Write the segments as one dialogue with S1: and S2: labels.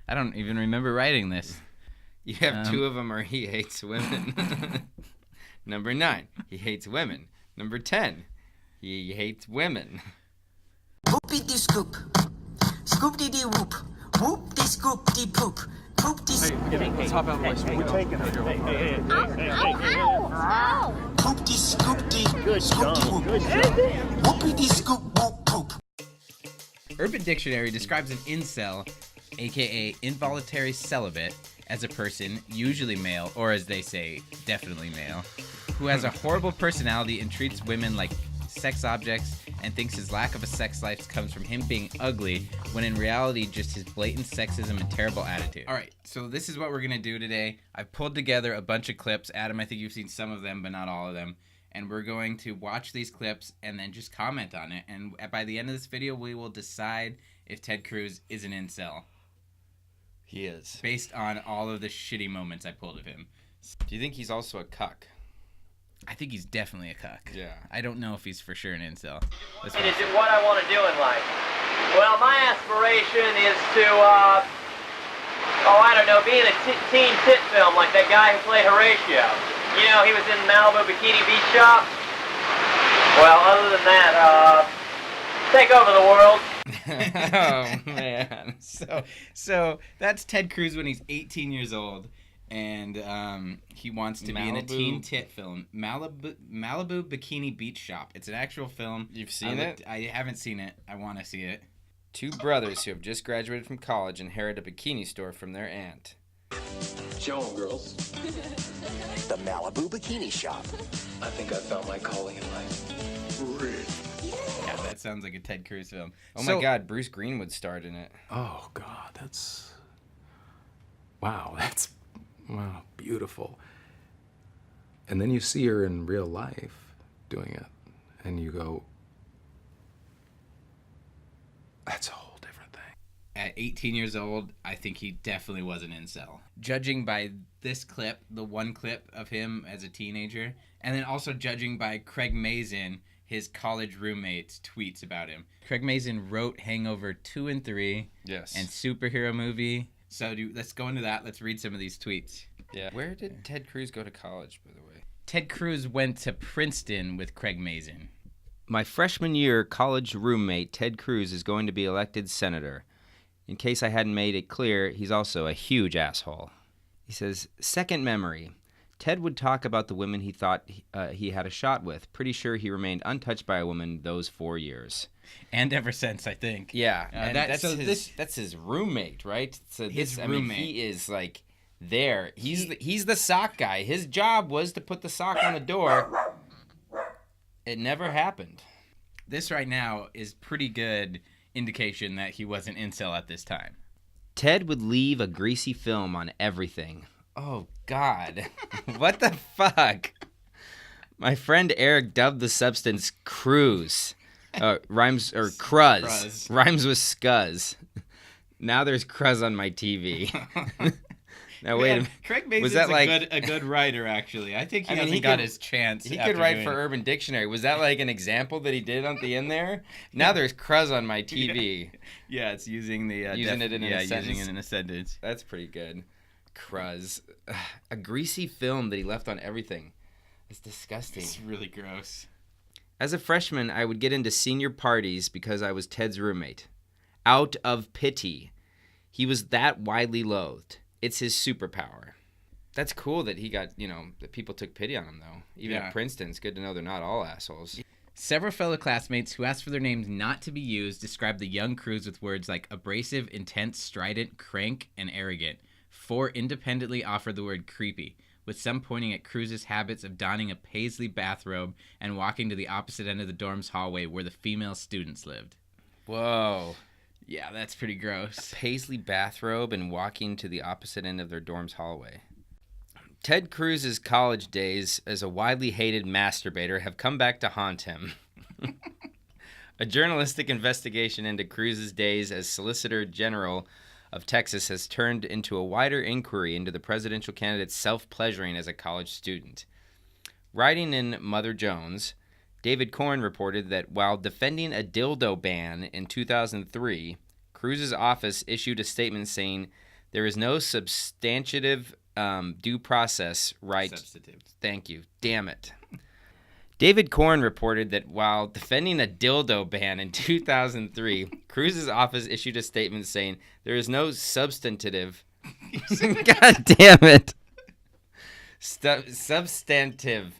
S1: I don't even remember writing this.
S2: You have two of them are he hates women. Number 9, he hates women. Number 10, he hates women.
S3: Whoopity scoop, scoopty dee whoop, whoop de scoop de poop, poop de scoop.
S4: Let's hop out of my street. We're taking it.
S3: Poop de scoop de scoop de whoop, whoopity de scoop whoop poop.
S1: Urban Dictionary describes an incel, aka involuntary celibate, as a person, usually male, or as they say, definitely male, who has a horrible personality and treats women like sex objects and thinks his lack of a sex life comes from him being ugly, when in reality just his blatant sexism and terrible attitude. Alright, so this is what we're going to do today. I've pulled together a bunch of clips. Adam, I think you've seen some of them, but not all of them. And we're going to watch these clips and then just comment on it. And by the end of this video, we will decide if Ted Cruz is an incel.
S2: He is.
S1: Based on all of the shitty moments I pulled of him.
S2: Do you think he's also a cuck?
S1: I think he's definitely a cuck.
S2: Yeah.
S1: I don't know if he's for sure an incel.
S5: And is it what I want to do in life? Well, my aspiration is to, I don't know, be in a teen tit film like that guy who played Horatio. You know, he was in Malibu Bikini Beach Shop. Well, other than that, take over the world.
S1: Oh, man. So that's Ted Cruz when he's 18 years old. And he wants to be in a teen tit film, Malibu Bikini Beach Shop. It's an actual film.
S2: You've seen it?
S1: I haven't seen it. I want to see it.
S2: 2 brothers who have just graduated from college inherit a bikini store from their aunt.
S6: Show 'em, girls.
S3: The Malibu Bikini Shop.
S6: I think I found my calling in life. Really?
S1: Yeah, that sounds like a Ted Cruz film.
S2: Oh my God, Bruce Greenwood starred in it.
S4: Oh, God, that's... Wow, beautiful. And then you see her in real life doing it, and you go, that's a whole different thing.
S1: At 18 years old, I think he definitely was an incel. Judging by this clip, the one clip of him as a teenager, and then also judging by Craig Mazin, his college roommate's tweets about him. Craig Mazin wrote Hangover 2 and 3.
S2: Yes.
S1: And Superhero Movie. So let's go into that. Let's read some of these tweets.
S2: Yeah. Where did Ted Cruz go to college, by the way?
S1: Ted Cruz went to Princeton with Craig Mazin.
S2: My freshman year college roommate, Ted Cruz, is going to be elected senator. In case I hadn't made it clear, he's also a huge asshole. He says, second memory. Ted would talk about the women he thought he had a shot with. Pretty sure he remained untouched by a woman those 4 years.
S1: And ever since, I think.
S2: Yeah, and
S1: that's
S2: that's his roommate, right? So
S1: his roommate.
S2: I mean, he is like there. He's the sock guy. His job was to put the sock on the door. It never happened.
S1: This right now is pretty good indication that he was an incel at this time.
S2: Ted would leave a greasy film on everything. Oh, God. What the fuck? My friend Eric dubbed the substance Cruz. Rhymes with scuzz. Now there's cruz on my TV. Now wait a minute.
S1: Craig Mazin's a good writer, actually. I think he got his chance.
S2: He could write for Urban Dictionary. Was that like an example that he did at the end there? Now there's cruz on my TV.
S1: Yeah, it's using the
S2: using it in a sentence.
S1: Using it in a sentence.
S2: That's pretty good. Cruz. A greasy film that he left on everything. It's disgusting.
S1: It's really gross.
S2: As a freshman, I would get into senior parties because I was Ted's roommate. Out of pity. He was that widely loathed. It's his superpower. That's cool that he got, that people took pity on him, though. Even at Princeton, it's good to know they're not all assholes.
S1: Several fellow classmates who asked for their names not to be used described the young Cruz with words like abrasive, intense, strident, crank, and arrogant. 4 independently offered the word creepy, with some pointing at Cruz's habits of donning a paisley bathrobe and walking to the opposite end of the dorm's hallway where the female students lived.
S2: Whoa.
S1: Yeah, that's pretty gross.
S2: A paisley bathrobe and walking to the opposite end of their dorm's hallway. Ted Cruz's college days as a widely hated masturbator have come back to haunt him. A journalistic investigation into Cruz's days as Solicitor General of Texas has turned into a wider inquiry into the presidential candidate's self-pleasuring as a college student. Writing in Mother Jones, David Korn reported that while defending a dildo ban in 2003, Cruz's office issued a statement saying There is no substantive due process right.
S1: Substantive.
S2: Thank you. Damn it. David Korn reported that while defending a dildo ban in 2003, Cruz's office issued a statement saying there is no substantive. God damn it. Substantive.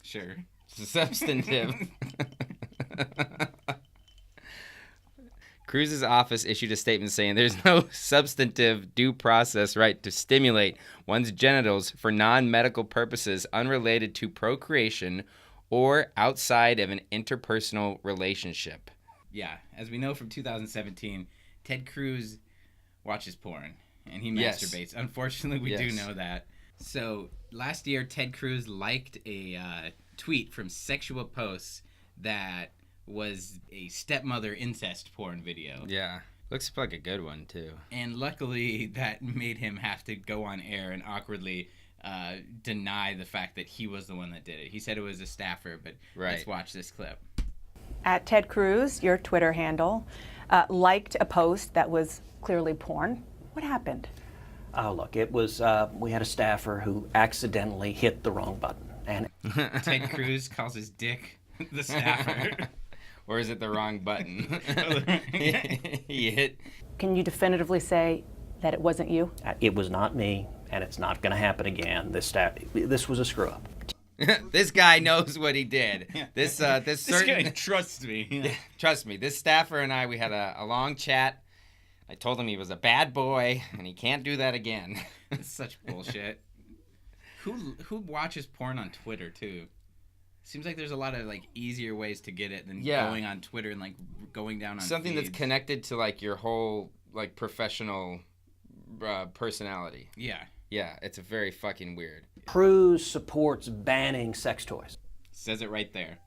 S1: Sure.
S2: Substantive. Cruz's office issued a statement saying there's no substantive due process right to stimulate one's genitals for non-medical purposes unrelated to procreation or outside of an interpersonal relationship.
S1: Yeah, as we know from 2017, Ted Cruz watches porn and he
S2: Yes.
S1: masturbates. Unfortunately, we do
S2: Yes.
S1: know that. So last year, Ted Cruz liked a tweet from Sexual Posts that was a stepmother incest porn video.
S2: Yeah. Looks like a good one, too.
S1: And luckily, that made him have to go on air and awkwardly deny the fact that he was the one that did it. He said it was a staffer, but let's
S2: Right.
S1: watch this clip.
S7: At Ted Cruz, your Twitter handle, liked a post that was clearly porn. What happened?
S8: Oh, look, it was, we had a staffer who accidentally hit the wrong button. And
S1: Ted Cruz calls his dick the staffer.
S2: Or is it the wrong button? He hit.
S7: Can you definitively say that it wasn't you?
S8: it was not me, and it's not going to happen again. This was a screw up.
S2: This guy knows what he did. This certain
S1: guy trusts me.
S2: Trust me, this staffer and I, we had a long chat. I told him he was a bad boy and he can't do that again.
S1: It's such bullshit. Who watches porn on Twitter too? Seems like there's a lot of like easier ways to get it than
S2: Yeah.
S1: going on Twitter and like going down on
S2: Something that's
S1: feeds.
S2: connected to like your whole like professional personality.
S1: Yeah.
S2: Yeah, it's very fucking weird.
S8: Cruz supports banning sex toys.
S1: Says it right there.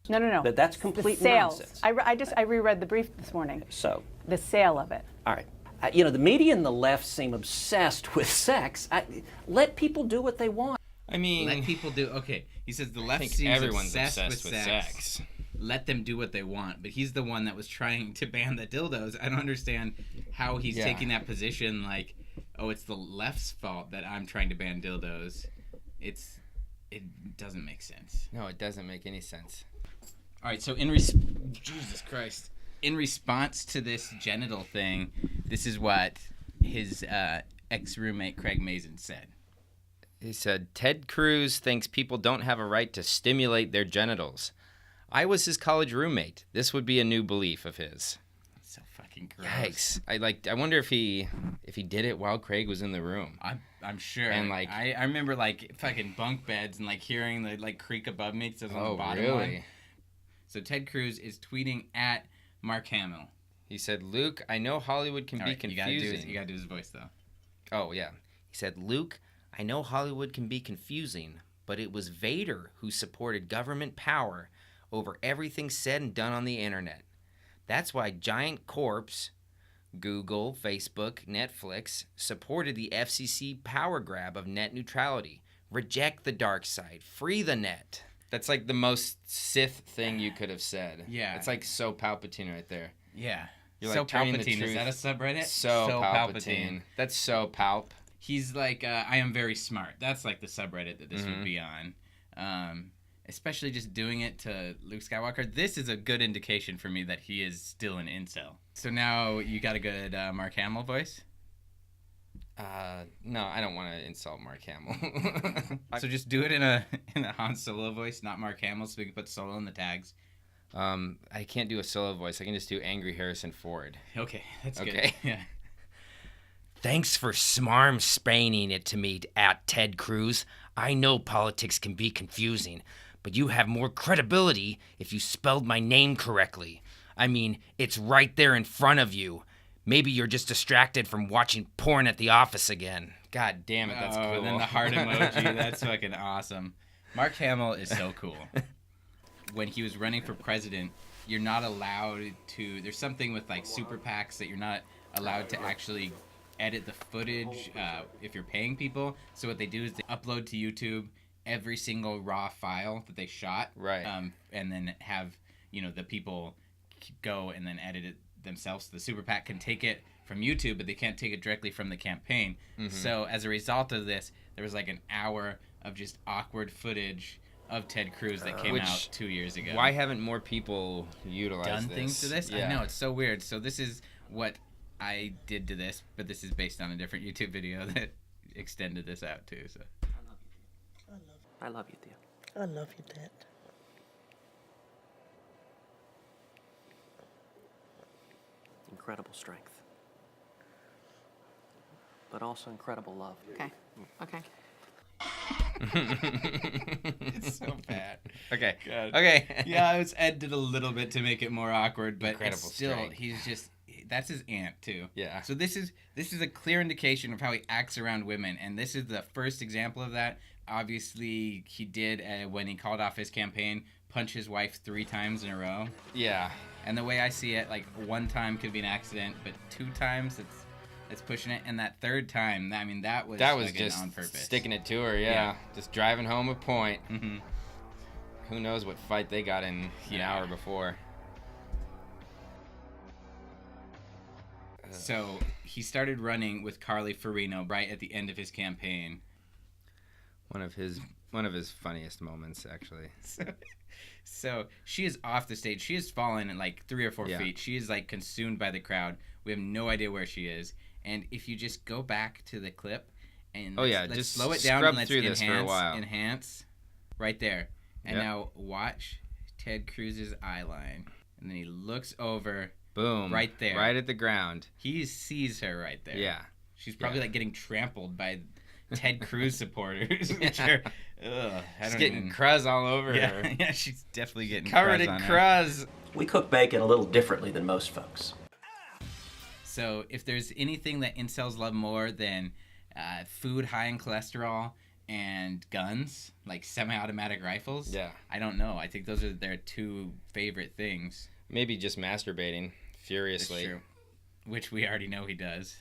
S7: No.
S8: But that's
S7: The
S8: complete
S7: sales.
S8: nonsense.
S7: I reread the brief this morning.
S8: So,
S7: The sale of it.
S8: all right. The media and the left seem obsessed with sex. Let people do what they want.
S2: I mean,
S1: Let people do. Okay, he says the
S2: I
S1: left
S2: think
S1: seems
S2: everyone's
S1: obsessed with sex.
S2: sex.
S1: Let them do what they want, but he's the one that was trying to ban the dildos. I don't understand how he's
S2: Yeah.
S1: taking that position. Like, oh, it's the left's fault that I'm trying to ban dildos. It doesn't make sense.
S2: No, it doesn't make any sense.
S1: All right, so Jesus Christ. In response to this genital thing, this is what his ex-roommate Craig Mazin said.
S2: He said, Ted Cruz thinks people don't have a right to stimulate their genitals. I was his college roommate. This would be a new belief of his.
S1: So fucking gross.
S2: Yikes. I wonder if he did it while Craig was in the room.
S1: I'm sure.
S2: And, like-
S1: I remember like fucking bunk beds and like hearing the like creak above me because I was on
S2: Oh,
S1: the bottom
S2: really?
S1: one. So Ted Cruz is tweeting at Mark Hamill.
S2: He said, Luke, I know Hollywood can
S1: All
S2: be
S1: right,
S2: confusing.
S1: you gotta do his voice though.
S2: Oh, yeah. He said, Luke, I know Hollywood can be confusing, but it was Vader who supported government power over everything said and done on the internet. That's why Giant Corps, Google, Facebook, Netflix, supported the FCC power grab of net neutrality. Reject the dark side. Free the net. That's like the most Sith thing you could have said.
S1: Yeah.
S2: It's like so Palpatine right there.
S1: Yeah.
S2: You're
S1: so
S2: like turning the
S1: Palpatine, is
S2: truth.
S1: that a subreddit?
S2: So Palpatine. That's so Palp.
S1: He's like, I am very smart. That's like the subreddit that this would be on. Especially just doing it to Luke Skywalker. This is a good indication for me that he is still an incel. So now you got a good Mark Hamill voice?
S2: No, I don't want to insult Mark Hamill.
S1: So just do it in a Han Solo voice, not Mark Hamill, so we can put Solo in the tags.
S2: I can't do a solo voice. I can just do angry Harrison Ford.
S1: Okay, that's good.
S2: Okay.
S1: Yeah.
S2: Thanks for smarm-spraining it to me at Ted Cruz. I know politics can be confusing, but you have more credibility if you spelled my name correctly. I mean, it's right there in front of you. Maybe you're just distracted from watching porn at the office again. God damn it, that's cool.
S1: And then the heart emoji. That's fucking awesome. Mark Hamill is so cool. When he was running for president, you're not allowed to. There's something with like super PACs that you're not allowed to actually edit the footage if you're paying people. So what they do is they upload to YouTube every single raw file that they shot.
S2: Right.
S1: And then have the people go and then edit themselves. The super PAC can take it from YouTube, but they can't take it directly from the campaign. So as a result of this, there was like an hour of just awkward footage of Ted Cruz that came out 2 years ago.
S2: Why haven't more people utilized
S1: done
S2: this?
S1: things to this?
S2: Yeah.
S1: I know, it's so weird. So this is what I did to this, but this is based on a different YouTube video that extended this out too. So
S8: I love you, Theo.
S9: I love you, Dad.
S8: Incredible strength. But also incredible love.
S7: Okay. Okay.
S1: it's so bad.
S2: Okay.
S1: God.
S2: Okay.
S1: Yeah, I was edited a little bit to make it more awkward, but
S2: Incredible
S1: it's still
S2: strength.
S1: he's just that's his aunt too.
S2: Yeah.
S1: So this is a clear indication of how he acts around women, and this is the first example of that. Obviously, he did when he called off his campaign, punch his wife 3 times in a row.
S2: Yeah.
S1: And the way I see it, like 1 time could be an accident, but 2 times it's pushing it, and that 3rd time, I mean, that was fucking
S2: just
S1: on purpose.
S2: sticking it to her. Yeah. Just driving home a point.
S1: Mm-hmm.
S2: Who knows what fight they got in an hour before.
S1: So he started running with Carly Fiorina right at the end of his campaign.
S2: One of his funniest moments, actually.
S1: So she is off the stage. She has fallen at like 3 or 4
S2: Yeah.
S1: feet. She is like consumed by the crowd. We have no idea where she is. And if you just go back to the clip and let's
S2: just
S1: slow it down
S2: scrub
S1: and let's
S2: through this for a while.
S1: enhance right there. And
S2: Yep.
S1: now watch Ted Cruz's eye line. And then he looks over.
S2: Boom.
S1: Right there.
S2: Right at the ground.
S1: He sees her right there.
S2: Yeah.
S1: She's probably
S2: Yeah.
S1: like getting trampled by Ted Cruz supporters. Which are, I
S2: She's
S1: don't
S2: getting
S1: even...
S2: cruz all over
S1: Yeah,
S2: her.
S1: yeah, she's definitely getting
S2: Covered
S1: cruz
S2: in
S1: on her.
S2: cruz.
S8: We cook bacon a little differently than most folks.
S1: So if there's anything that incels love more than food high in cholesterol and guns, like semi-automatic rifles, I don't know. I think those are their 2 favorite things.
S2: Maybe just masturbating furiously.
S1: That's true. Which we already know he does.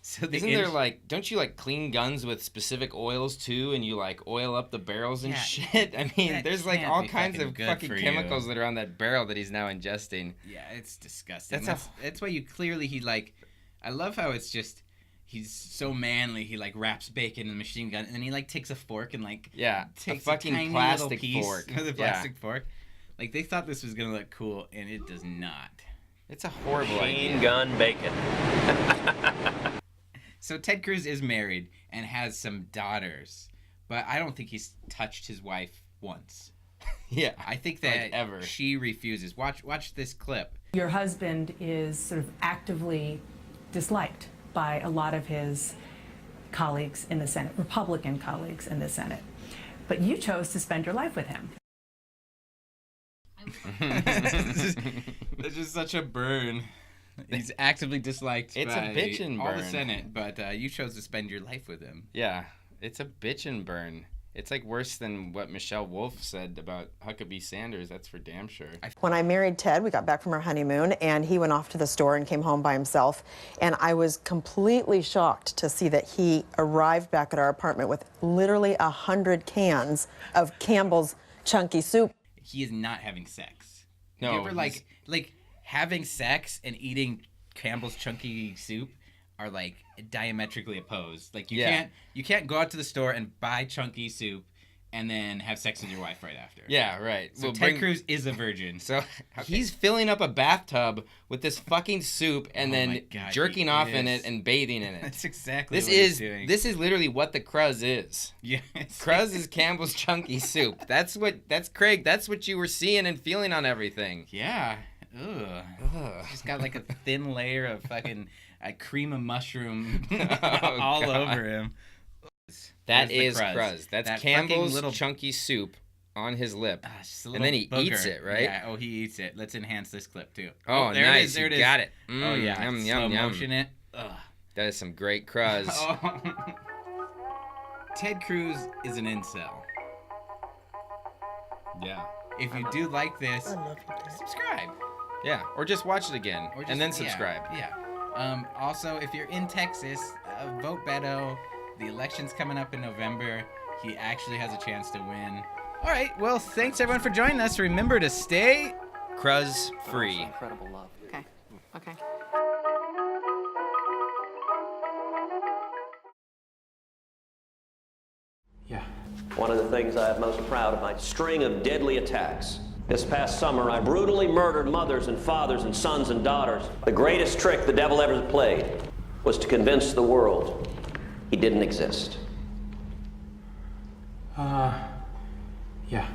S1: So
S2: Isn't there like, don't you like clean guns with specific oils too, and you like oil up the barrels and
S1: Yeah,
S2: shit? I mean,
S1: that
S2: there's like
S1: can't
S2: all
S1: be
S2: kinds
S1: fucking
S2: of
S1: good
S2: fucking
S1: for you.
S2: chemicals that are on that barrel that he's now ingesting.
S1: Yeah, it's disgusting.
S2: That's
S1: That's why you clearly he like. I love how it's just he's so manly. He like wraps bacon in a machine gun, and then he like takes a fork and like takes
S2: a fucking
S1: tiny
S2: plastic
S1: little piece
S2: fork
S1: with a plastic fork. Like they thought this was gonna look cool, and it does not.
S2: It's a horrible idea.
S8: Machine gun bacon.
S1: So Ted Cruz is married and has some daughters, but I don't think he's touched his wife once.
S2: Yeah,
S1: I think that
S2: like ever.
S1: she refuses. Watch this clip.
S10: Your husband is sort of actively disliked by a lot of his colleagues in the Senate, Republican colleagues in the Senate. But you chose to spend your life with him.
S1: That's just such a burn. He's actively disliked
S2: It's a
S1: by
S2: bitchin'
S1: all the
S2: burn.
S1: Senate, but you chose to spend your life with him.
S2: Yeah, it's a bitchin' burn. It's like worse than what Michelle Wolf said about Huckabee Sanders. That's for damn sure.
S11: When I married Ted, we got back from our honeymoon, and he went off to the store and came home by himself. And I was completely shocked to see that he arrived back at our apartment with literally 100 cans of Campbell's chunky soup.
S1: He is not having sex.
S2: No,
S1: You ever like having sex and eating Campbell's chunky soup are like diametrically opposed. Like you can't go out to the store and buy chunky soup and then have sex with your wife right after.
S2: Yeah, right.
S1: So Ted Cruz is a virgin.
S2: So he's filling up a bathtub with this fucking soup and
S1: Oh my
S2: then
S1: God,
S2: jerking
S1: he
S2: off in
S1: is.
S2: it and bathing in it.
S1: That's exactly
S2: This
S1: what he's doing.
S2: This is literally what the cruz is.
S1: Yes.
S2: Cruz is Campbell's chunky soup. That's Craig. That's what you were seeing and feeling on everything.
S1: Yeah. Ugh. Just got like a thin layer of fucking cream of mushroom all
S2: God.
S1: over him.
S2: That
S1: There's the
S2: is cruz. That's
S1: That
S2: Campbell's
S1: fucking little
S2: chunky soup on his lip.
S1: just a
S2: And then he
S1: little
S2: eats
S1: booger.
S2: it, right?
S1: Yeah. Oh, he eats it. Let's enhance this clip too.
S2: Oh,
S1: there
S2: nice.
S1: It is. There
S2: You
S1: it is.
S2: got it.
S1: Oh yeah.
S2: Yum,
S1: Slow
S2: yum, yum.
S1: motion it. Ugh.
S2: That is some great cruz.
S1: Oh. Ted Cruz is an incel.
S2: Yeah.
S1: If you do like this,
S9: I love you, Dad.
S1: subscribe.
S2: Yeah. Or just watch it again
S1: Or just,
S2: and then subscribe.
S1: Yeah. Also, if you're in Texas, vote Beto. The election's coming up in November. He actually has a chance to win. All right. Well, thanks everyone for joining us. Remember to stay
S2: Cruz free.
S8: Incredible love.
S7: Okay. Okay.
S9: One of the things I am most proud of, my string of deadly attacks. This past summer, I brutally murdered mothers and fathers and sons and daughters. The greatest trick the devil ever played was to convince the world he didn't exist.
S6: Yeah.